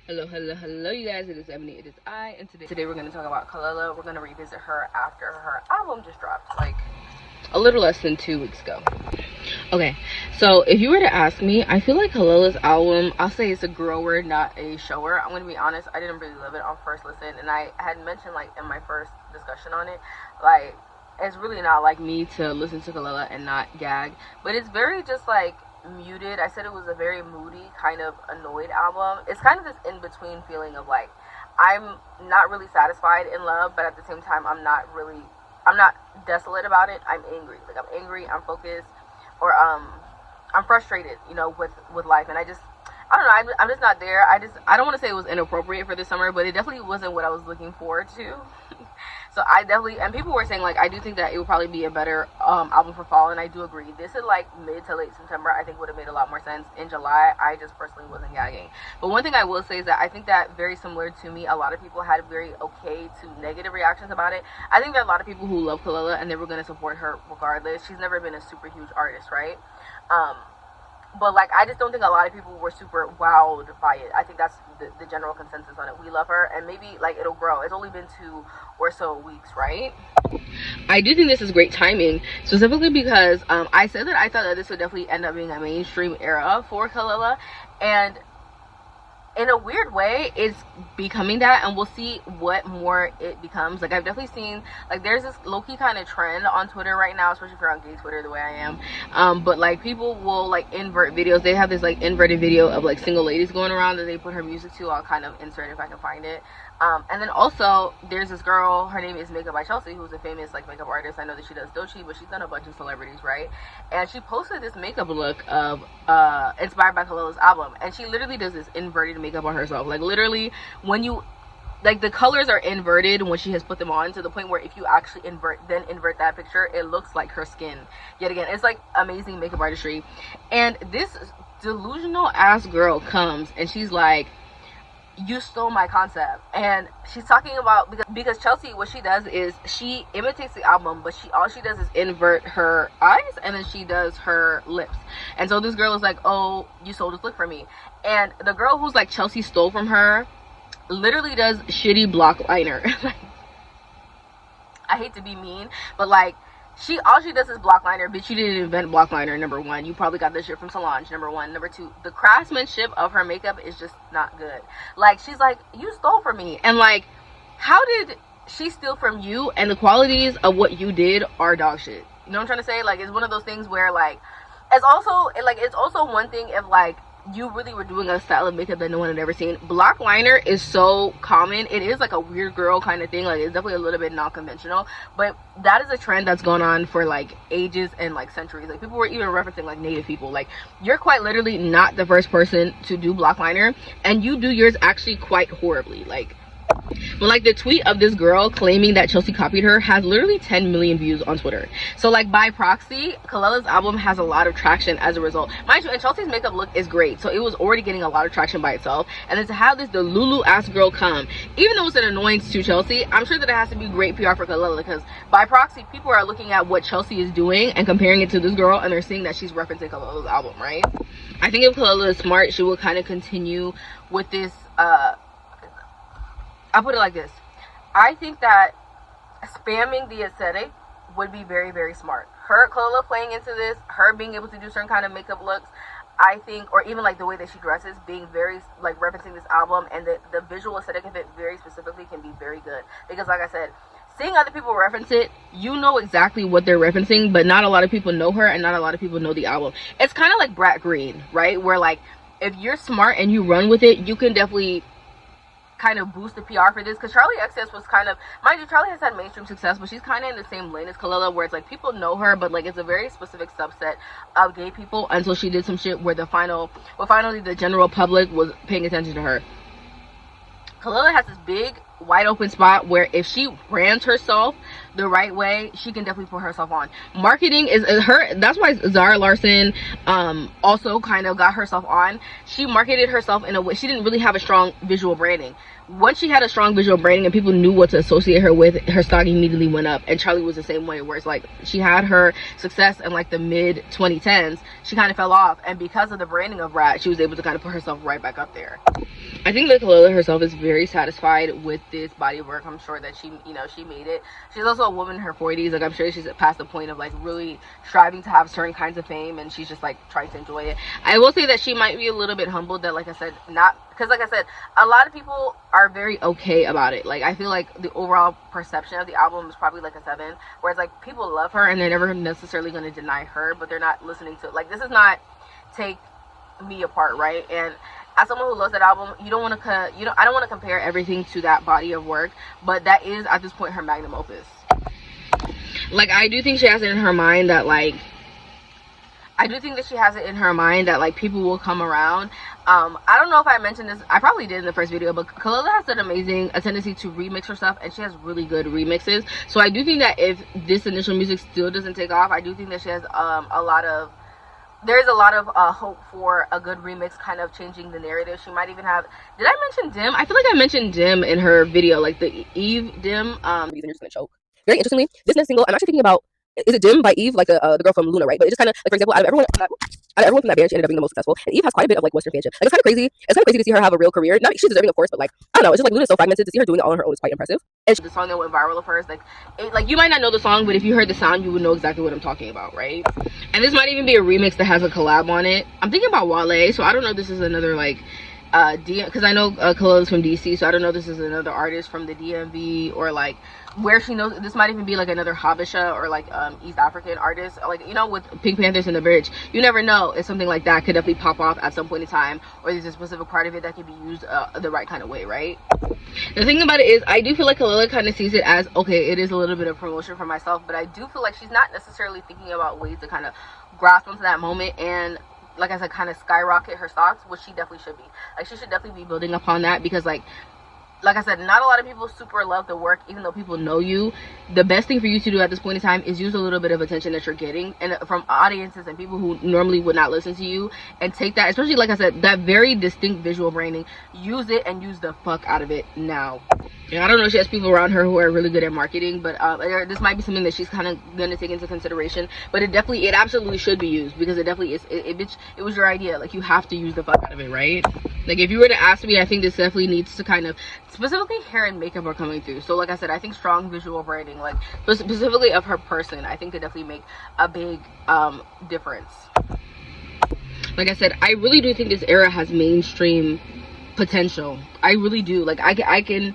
Hello, you guys. It is Ebony. It is I, and today we're going to talk about Kelela. We're going to revisit her after her album just dropped, like a little less than 2 weeks ago. Okay, so if you were to ask me, I feel like Kelela's album, I'll say it's a grower, not a shower. I'm going to be honest, I didn't really love it on first listen, and I had mentioned, like, in my first discussion on it, like, it's really not like me to listen to Kelela and not gag, but it's very just, like, muted. I said it was a very moody, kind of annoyed album. It's kind of this in-between feeling of, like, I'm not really satisfied in love, but at the same time, I'm not desolate about it. I'm angry. Like, I'm angry, I'm focused, or I'm frustrated, you know, with life, and I don't know, I'm just not there. I don't want to say it was inappropriate for this summer, but it definitely wasn't what I was looking forward to. So I definitely, and people were saying, like, I do think that it would probably be a better album for fall, and I do agree. This is like mid to late September. I think would have made a lot more sense. In July, I just personally wasn't gagging. But one thing I will say is that I think that, very similar to me, a lot of people had very okay to negative reactions about it. I think there are a lot of people who love Kelela and they were going to support her regardless. She's never been a super huge artist, right? But, like, I just don't think a lot of people were super wowed by it. I think that's the general consensus on it. We love her, and maybe, like, it'll grow. It's only been 2 or so weeks, right? I do think this is great timing, specifically because I said that I thought that this would definitely end up being a mainstream era for Kelela, and in a weird way, it's becoming that, and we'll see what more it becomes. Like, I've definitely seen, like, there's this low-key kind of trend on Twitter right now, especially if you're on gay Twitter the way I am, but, like, people will, like, invert videos. They have this, like, inverted video of, like, single ladies going around that they put her music to. I'll kind of insert it if I can find it. And then also, there's this girl, her name is Makeup by Chelsea, who's a famous, like, makeup artist. I know that she does Dochi, but she's done a bunch of celebrities, right? And she posted this makeup look of, inspired by Kelela's album, and she literally does this inverted makeup on herself. Like, literally, when you, like, the colors are inverted when she has put them on, to the point where if you actually invert that picture, it looks like her skin. Yet again, it's, like, amazing makeup artistry. And this delusional ass girl comes, and she's like, you stole my concept. And she's talking about, because Chelsea, what she does is she imitates the album, but all she does is invert her eyes, and then she does her lips. And so this girl is like, oh, you stole this look from me. And the girl who's like Chelsea stole from her literally does shitty block liner. I hate to be mean, but, like, all she does is block liner. Bitch, you didn't invent block liner, number one. You probably got this shit from Solange, number one. Number two, the craftsmanship of her makeup is just not good. Like, she's like, you stole from me. And, like, how did she steal from you? And the qualities of what you did are dog shit. You know what I'm trying to say? Like, it's one of those things where, like, it's also one thing if, like, you really were doing a style of makeup that no one had ever seen. Block liner is so common. It is like a weird girl kind of thing. Like, it's definitely a little bit non-conventional, but that is a trend that's gone on for, like, ages and, like, centuries. Like, people were even referencing, like, native people. Like, you're quite literally not the first person to do block liner, and you do yours actually quite horribly. Like, but, like, the tweet of this girl claiming that Chelsea copied her has literally 10 million views on Twitter. So, like, by proxy, Kelela's album has a lot of traction as a result. Mind you, and Chelsea's makeup look is great, so it was already getting a lot of traction by itself. And then to have this Delulu ass girl come, even though it's an annoyance to Chelsea, I'm sure that it has to be great PR for Kelela, because by proxy, people are looking at what Chelsea is doing and comparing it to this girl, and they're seeing that she's referencing Kelela's album, right? I think if Kelela is smart, she will kind of continue with this, I'll put it like this. I think that spamming the aesthetic would be very, very smart. Kelela playing into this, her being able to do certain kind of makeup looks, I think, or even, like, the way that she dresses, being very, like, referencing this album, and the visual aesthetic of it very specifically can be very good. Because, like I said, seeing other people reference it, you know exactly what they're referencing, but not a lot of people know her, and not a lot of people know the album. It's kind of like Brat Green, right? Where, like, if you're smart and you run with it, you can definitely kind of boost the PR for this, because Charlie XS was kind of, mind you, Charlie has had mainstream success, but she's kind of in the same lane as Kelela, where it's like people know her, but, like, it's a very specific subset of gay people, until she did some shit where finally the general public was paying attention to her. Kelela has this big wide open spot where if she brands herself the right way, she can definitely put herself on. Marketing is her, that's why Zara Larsson also kind of got herself on. She marketed herself in a way, she didn't really have a strong visual branding. Once she had a strong visual branding and people knew what to associate her with, her stock immediately went up. And Charlie was the same way, where it's like she had her success in like the mid 2010s, she kind of fell off, and because of the branding of Rat, she was able to kind of put herself right back up there. I think that Kelela herself is very satisfied with this body of work. I'm sure that she, you know, she made it. She's also a woman in her 40s. Like, I'm sure she's past the point of like really striving to have certain kinds of fame, and she's just like trying to enjoy it. I will say that she might be a little bit humbled that, like I said, not because, like I said, a lot of people are very okay about it. Like, I feel like the overall perception of the album is probably like a 7, whereas like people love her and they're never necessarily going to deny her, but they're not listening to it. Like, this is not Take Me Apart, right? And as someone who loves that album, I don't want to compare everything to that body of work, but that is at this point her magnum opus. Like, I do think she has it in her mind that like people will come around. I don't know if I mentioned this, I probably did in the first video, but Kelela has a tendency to remix her stuff, and she has really good remixes. So I do think that if this initial music still doesn't take off, I do think that she has there's a lot of hope for a good remix kind of changing the narrative. She might even have, did I mention Dim? I feel like I mentioned Dim in her video, like the Eve Dim. Reason you're just gonna choke. Very interestingly, this next single, I'm actually thinking about, is it Dim by Eve, like the girl from Luna, right? But it just kind of, like, for example, out of everyone from that band, she ended up being the most successful. And Eve has quite a bit of like Western fanship. Like, it's kind of crazy. It's kind of crazy to see her have a real career. Not she's deserving, of course, but like, I don't know. It's just like Luna is so fragmented. To see her doing it all on her own is quite impressive. And the song that went viral of hers, like you might not know the song, but if you heard the sound, you would know exactly what I'm talking about, right? And this might even be a remix that has a collab on it. I'm thinking about Wale, so I don't know if this is another like because I know Kelela's from DC, so I don't know if this is another artist from the DMV or like where she knows. This might even be like another Habesha or like East African artist, like, you know, with Pink Panthers in the Bridge. You never know if something like that could definitely pop off at some point in time, or there's a specific part of it that can be used the right kind of way, right? The thing about it is, I do feel like Kelela kind of sees it as, okay, it is a little bit of promotion for myself, but I do feel like she's not necessarily thinking about ways to kind of grasp onto that moment and, like I said, kind of skyrocket her stocks, which she definitely should be. Like, she should definitely be building upon that, because like I said, not a lot of people super love the work, even though people know you. The best thing for you to do at this point in time is use a little bit of attention that you're getting and from audiences and people who normally would not listen to you, and take that, especially like I said, that very distinct visual branding, use it and use the fuck out of it now. And I don't know if she has people around her who are really good at marketing, but this might be something that she's kind of gonna take into consideration. But it absolutely should be used, because it definitely is. It was your idea. Like, you have to use the fuck out of it, right? Like, if you were to ask me, I think this definitely needs to kind of, specifically hair and makeup are coming through. So like I said, I think strong visual branding, like specifically of her person, I think could definitely make a big difference. Like I said, I really do think this era has mainstream potential. I really do. Like, I don't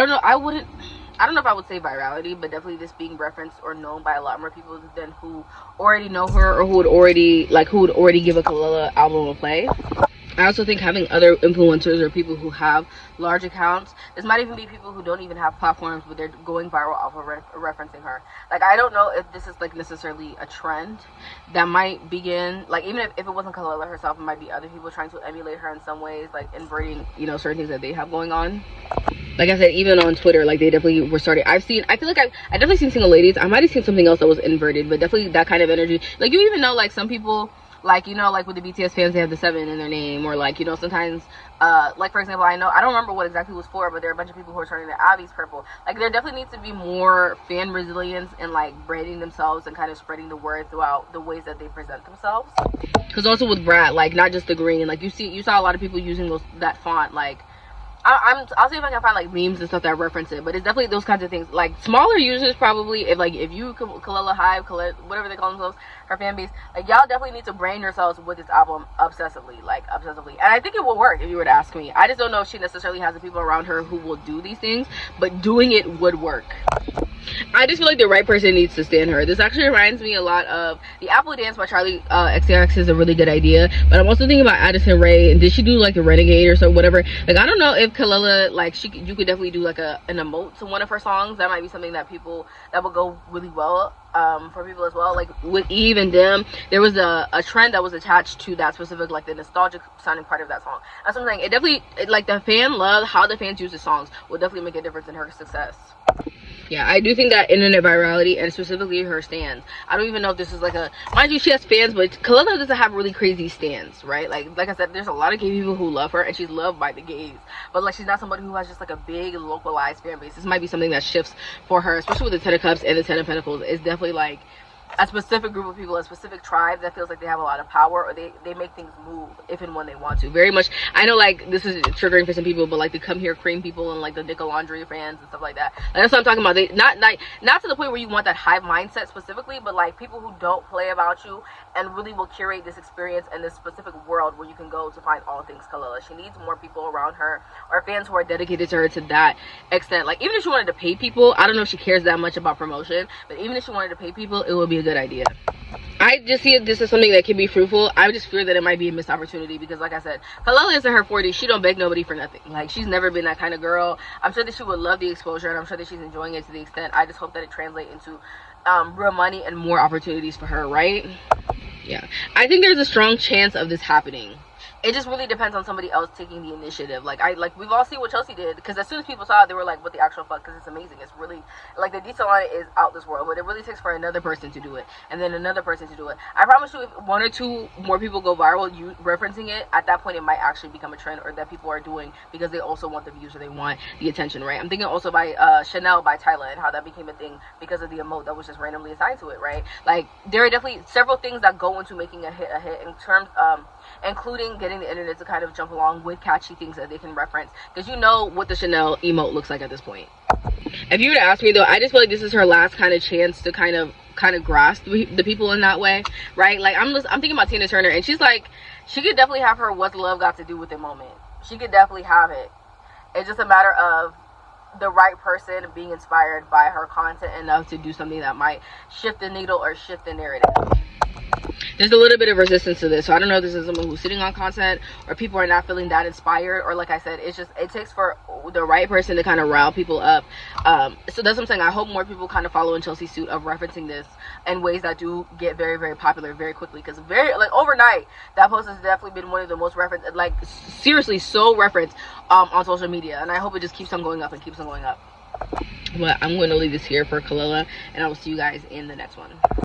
know, I don't know if I would say virality, but definitely this being referenced or known by a lot more people than who already know her, or who would already give a Kelela album a play. I also think having other influencers or people who have large accounts, this might even be people who don't even have platforms, but they're going viral off of referencing her. Like, I don't know if this is like necessarily a trend that might begin, like, even if it wasn't Kelela herself, it might be other people trying to emulate her in some ways, like inverting, you know, certain things that they have going on. Like I said, even on Twitter, like, they definitely were starting. I feel like I've definitely seen single ladies. I might have seen something else that was inverted, but definitely that kind of energy. Like, you even know, like, some people, like, you know, like with the BTS fans, they have the 7 in their name, or like, you know, sometimes like, for example, I don't remember what exactly it was for, but there are a bunch of people who are turning their Abby's purple. Like, there definitely needs to be more fan resilience and like branding themselves and kind of spreading the word throughout the ways that they present themselves. Because also with Brat, like, not just the green, like, you saw a lot of people using that font. Like, I'll see if I can find like memes and stuff that reference it, but it's definitely those kinds of things. Like, smaller users probably, if you Kelela Hive, whatever they call themselves, her fan base, like, y'all definitely need to brand yourselves with this album obsessively, and I think it will work if you were to ask me. I just don't know if she necessarily has the people around her who will do these things, but doing it would work. I just feel like the right person needs to stand her. This actually reminds me a lot of the Apple Dance by Charlie XCX is a really good idea, but I'm also thinking about Addison Rae, and did she do like the Renegade or so, whatever. Like, I don't know if Kelela, like, you could definitely do like an emote to one of her songs. That might be something that would go really well for people as well. Like with Eve and Dim, there was a trend that was attached to that specific, like the nostalgic sounding part of that song. That's what I'm saying. Like, the fan love, how the fans use the songs will definitely make a difference in her success. Yeah, I do think that internet virality, and specifically her stans, I don't even know if this is like a, mind you, she has fans, but Kelela doesn't have really crazy stans, right? Like I said, there's a lot of gay people who love her, and she's loved by the gays, but like she's not somebody who has just like a big localized fan base. This might be something that shifts for her, especially with the Ten of Cups and the Ten of Pentacles. It's definitely like a specific group of people, a specific tribe that feels like they have a lot of power, or they make things move if and when they want to. Very much, I know like this is triggering for some people, but like the Come Here Cream people and like the Nickelandry fans and stuff like that, like, that's what I'm talking about. They not to the point where you want that hive mindset specifically, but like people who don't play about you and really will curate this experience and this specific world where you can go to find all things Kelela. She needs more people around her, or fans who are dedicated to her to that extent. Like even if she wanted to pay people, I don't know if she cares that much about promotion, but even if she wanted to pay people, it would be a good idea. I just see this as something that can be fruitful. I just fear that it might be a missed opportunity because, like I said, Kelela is in her 40s. She don't beg nobody for nothing. Like, she's never been that kind of girl. I'm sure that she would love the exposure, and I'm sure that she's enjoying it to the extent. I just hope that it translates into real money and more opportunities for her, right? Yeah. I think there's a strong chance of this happening. It just really depends on somebody else taking the initiative. Like we've all seen what Chelsea did, because as soon as people saw it, they were like, what the actual fuck? Because it's amazing. It's really, like, the detail on it is out this world, but it really takes for another person to do it, and then another person to do it. I promise you, if one or two more people go viral, you referencing it, at that point it might actually become a trend, or that people are doing because they also want the views, or they want the attention, right? I'm thinking also by Chanel by Tyla, and how that became a thing because of the emote that was just randomly assigned to it, right? Like, there are definitely several things that go into making a hit in terms including getting the internet to kind of jump along with catchy things that they can reference, because you know what the Chanel emote looks like at this point. If you were to ask me though, I just feel like this is her last kind of chance to kind of grasp the people in that way, right? Like I'm thinking about Tina Turner, and she's like, she could definitely have her "what's love got to do with it" moment. She could definitely have it. It's just a matter of the right person being inspired by her content enough to do something that might shift the needle or shift the narrative. There's a little bit of resistance to this, so I don't know if this is someone who's sitting on content, or people are not feeling that inspired, or like I said, it's just, it takes for the right person to kind of rile people up. So that's what I'm saying. I hope more people kind of follow in Chelsea's suit of referencing this in ways that do get very, very popular very quickly, because very, like, overnight, that post has definitely been one of the most referenced, like, seriously so referenced on social media, and I hope it just keeps on going up and keeps on going up. But I'm going to leave this here for Kelela, and I will see you guys in the next one.